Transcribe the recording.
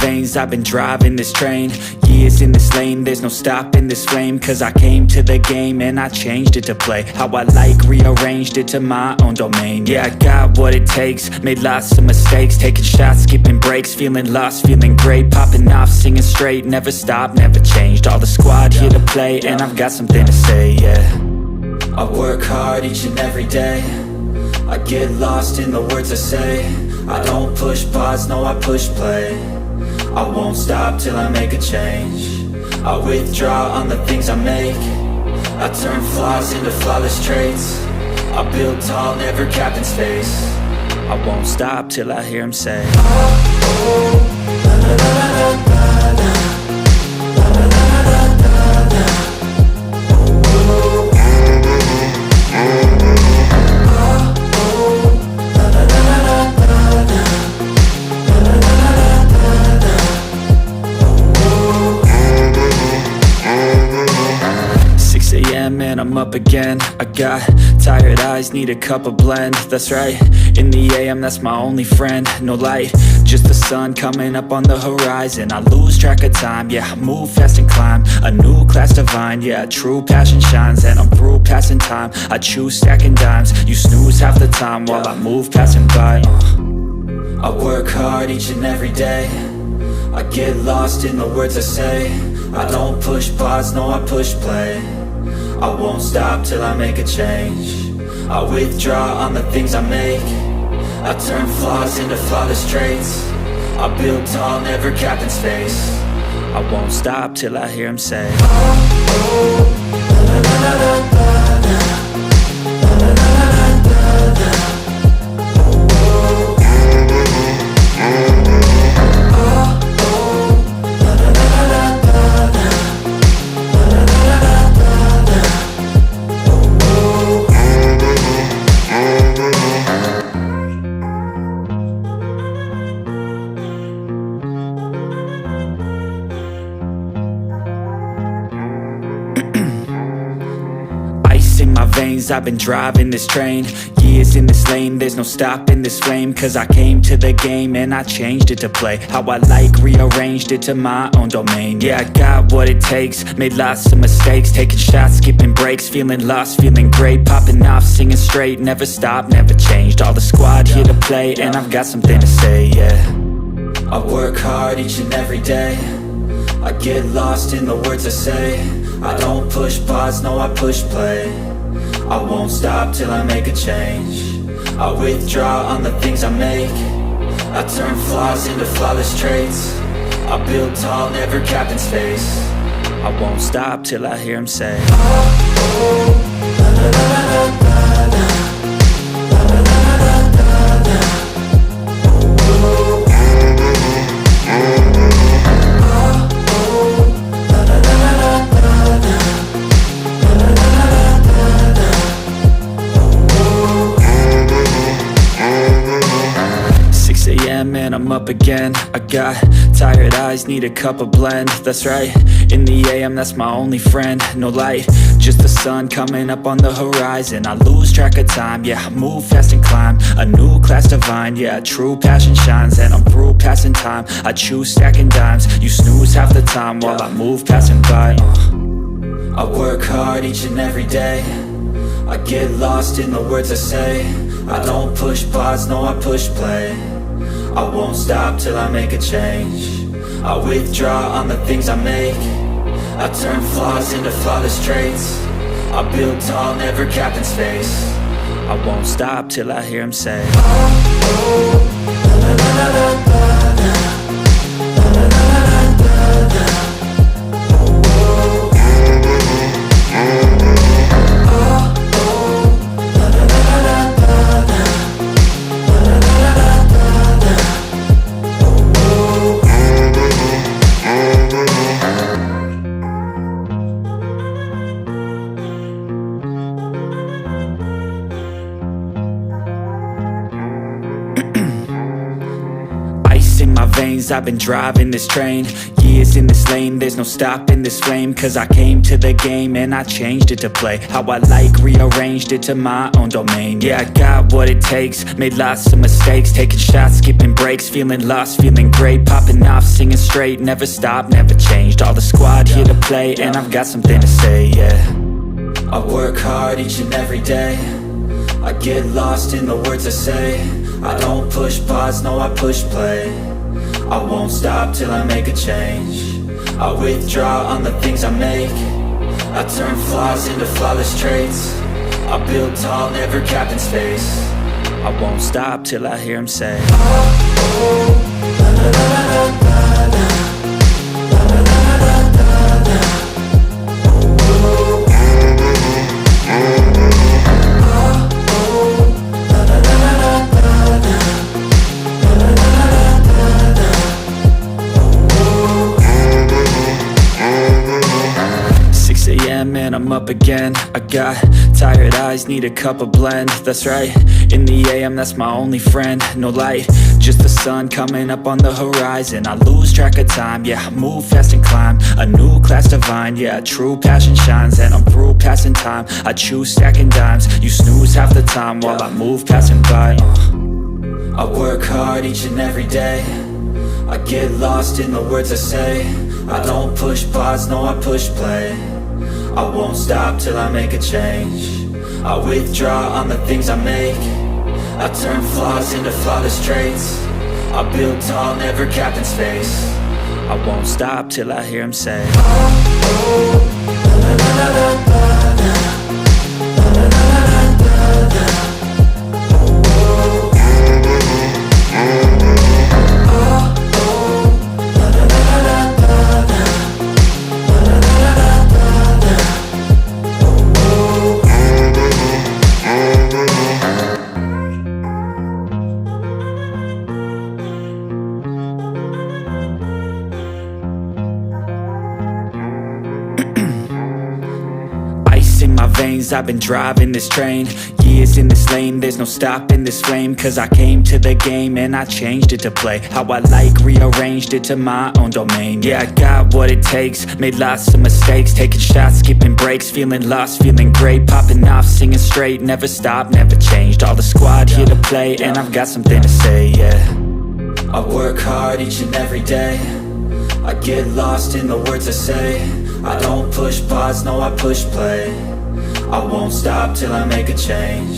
veins, I've been driving this train. Years in this lane, there's no stopping this flame. Cause I came to the game and I changed it to play how I like, rearranged it to my own domain. Yeah, I got what it takes, made lots of mistakes, taking shots, skipping breaks, feeling lost, feeling great, popping off, singing straight, never stopped, never changed. All the squad here to play, and I've got something to say, yeah. I work hard each and every day, I get lost in the words I say. I don't push pause, no, I push play. I won't stop till I make a change. I withdraw on the things I make. I turn flaws into flawless traits. I build tall, never capped in space. I won't stop till I hear him say, oh, oh, la, la, la, la, la, la. And I'm up again. I got tired eyes, need a cup of blend. That's right, in the AM, that's my only friend. No light, just the sun coming up on the horizon. I lose track of time, yeah, I move fast and climb a new class divine, yeah, true passion shines. And I'm through passing time, I choose stacking dimes. You snooze half the time while I move passing by. I work hard each and every day, I get lost in the words I say. I don't push pause, no, I push play. I won't stop till I make a change. I withdraw on the things I make. I turn flaws into flawless traits. I build tall, never capped in space. I won't stop till I hear him say, oh, oh, la, la, la, la, la, la, la, la, la, la, la, la. I've been driving this train, years in this lane, there's no stopping this flame. Cause I came to the game and I changed it to play how I like, rearranged it to my own domain. Yeah, I got what it takes, made lots of mistakes, taking shots, skipping breaks, feeling lost, feeling great, popping off, singing straight, never stopped, never changed. All the squad here to play, and I've got something to say, yeah. I work hard each and every day, I get lost in the words I say. I don't push pause, no, I push play. I won't stop till I make a change. I withdraw on the things I make. I turn flaws into flawless traits. I build tall, never capped in space. I won't stop till I hear him say, oh, oh, la, la, la, la, la, la, la, la, la, la, la, la. And I'm up again. I got tired eyes, need a cup of blend. That's right, in the AM, that's my only friend. No light, just the sun coming up on the horizon. I lose track of time, yeah, I move fast and climb a new class divine, yeah, true passion shines. And I'm through passing time, I choose stacking dimes. You snooze half the time while I move passing by. I work hard each and every day, I get lost in the words I say. I don't push pause, no, I push play. I won't stop till I make a change. I withdraw on the things I make. I turn flaws into flawless traits. I build tall, never capped in space. I won't stop till I hear him say, oh, oh, la, la, la, la, la, la, la, la, la, la, la. veins, I've been driving this train. Years in this lane, there's no stopping this flame. Cause I came to the game and I changed it to play how I like, rearranged it to my own domain. Yeah, I got what it takes, made lots of mistakes, taking shots, skipping breaks, feeling lost, feeling great, popping off, singing straight, never stopped, never changed. All the squad here to play, and I've got something to say, yeah. I work hard each and every day, I get lost in the words I say. I don't push pause, no I push play. I won't stop till I make a change. I withdraw on the things I make. I turn flaws into flawless traits. I build tall, never capped in space. I won't stop till I hear him say, oh, oh, la, la, la, la, la, la. And I'm up again. I got tired eyes, need a cup of blend. That's right, in the AM, that's my only friend. No light, just the sun coming up on the horizon. I lose track of time, yeah, I move fast and climb a new class divine, yeah, true passion shines. And I'm through passing time, I choose stacking dimes. You snooze half the time while I move passing by. I work hard each and every day, I get lost in the words I say. I don't push pause, no I push play. I won't stop till I make a change. I withdraw on the things I make. I turn flaws into flawless traits. I build tall, never capped in space. I won't stop till I hear him say, oh, oh, la, la, la, la, la, la, la, la, la, la, la. In my veins, I've been driving this train. Years in this lane, there's no stopping this flame. Cause I came to the game and I changed it to play how I like, rearranged it to my own domain. Yeah, I got what it takes, made lots of mistakes, taking shots, skipping breaks, feeling lost, feeling great, popping off, singing straight, never stopped, never changed. All the squad here to play, and I've got something to say, yeah. I work hard each and every day, I get lost in the words I say. I don't push pause, no I push play. I won't stop till I make a change.